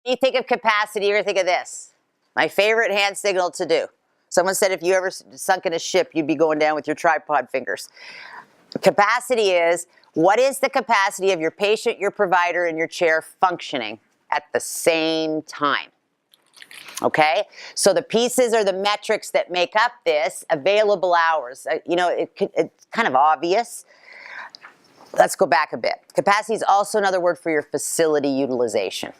When you think of capacity, you're going to think of this. My favorite hand signal to do. Someone said if you ever sunk in a ship, you'd be going down with your tripod fingers. Capacity is, what is the capacity of your patient, your provider, and your chair functioning at the same time? Okay, so the pieces are the metrics that make up this. Available hours, it's kind of obvious. Let's go back a bit. Capacity is also another word for your facility utilization.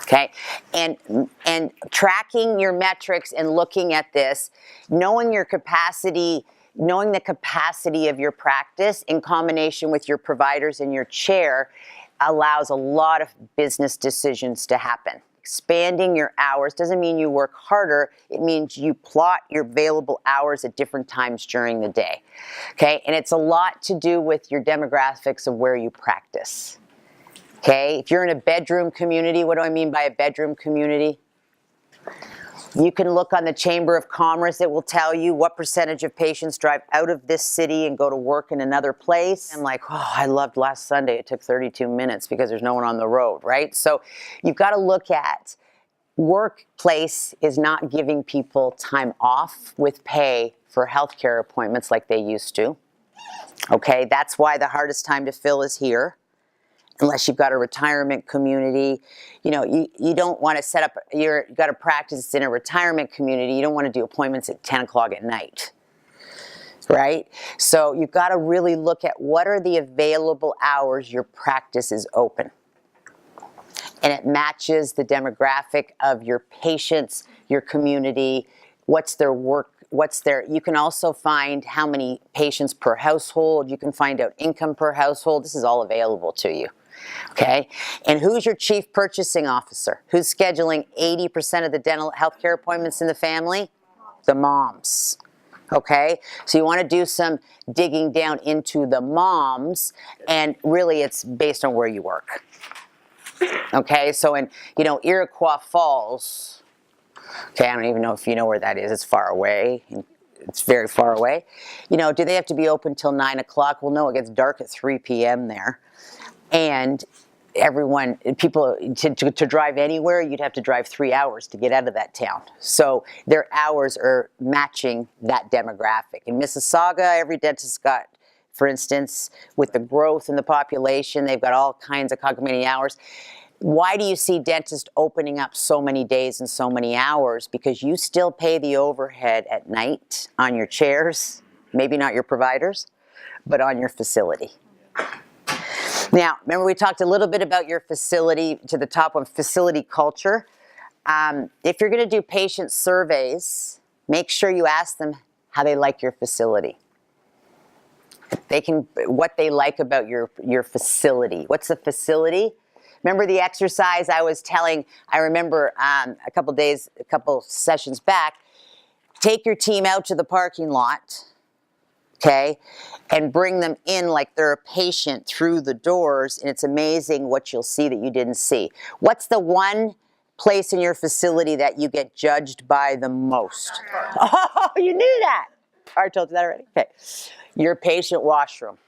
Okay, and tracking your metrics and looking at this, knowing your capacity, knowing the capacity of your practice in combination with your providers and your chair allows a lot of business decisions to happen. Expanding your hours doesn't mean you work harder. It means you plot your available hours at different times during the day. Okay, and it's a lot to do with your demographics of where you practice. Okay, if you're in a bedroom community, what do I mean by a bedroom community? You can look on the Chamber of Commerce. It will tell you what percentage of patients drive out of this city and go to work in another place. I'm like, oh, I loved last Sunday. It took 32 minutes because there's no one on the road, right? So you've got to look at workplace is not giving people time off with pay for healthcare appointments like they used to. Okay, that's why the hardest time to fill is here. Unless you've got a retirement community, you don't want to set up, you've got to practice in a retirement community. You don't want to do appointments at 10 o'clock at night, right? So you've got to really look at what are the available hours your practice is open. And it matches the demographic of your patients, your community, what's their work, you can also find how many patients per household. You can find out income per household. This is all available to you. Okay, and who's your chief purchasing officer? Who's scheduling 80% of the dental healthcare appointments in the family? The moms. Okay, so you want to do some digging down into the moms, and really it's based on where you work. Okay, so in Iroquois Falls, okay, I don't even know if you know where that is. It's far away. It's very far away. Do they have to be open till 9 o'clock? Well, no, it gets dark at 3 p.m. there. And people, to drive anywhere, you'd have to drive 3 hours to get out of that town. So their hours are matching that demographic. In Mississauga, every dentist got, for instance, with the growth in the population, they've got all kinds of many hours. Why do you see dentists opening up so many days and so many hours? Because you still pay the overhead at night on your chairs, maybe not your providers, but on your facility. Now, remember we talked a little bit about your facility, to the top one, facility culture. If you're going to do patient surveys, make sure you ask them how they like your facility. What they like about your facility. What's the facility? Remember the exercise I was telling, I remember a couple sessions back, take your team out to the parking lot, okay, and bring them in like they're a patient through the doors, and it's amazing what you'll see that you didn't see. What's the one place in your facility that you get judged by the most? Oh, you knew that. I told you that already. Okay. Your patient washroom.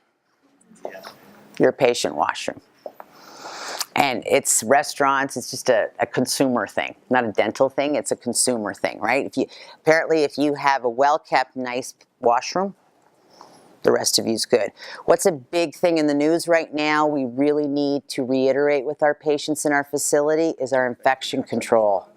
Your patient washroom. And it's restaurants, it's just a consumer thing, not a dental thing, it's a consumer thing, right? Apparently if you have a well-kept, nice washroom, the rest of you's good. What's a big thing in the news right now we really need to reiterate with our patients in our facility is our infection control.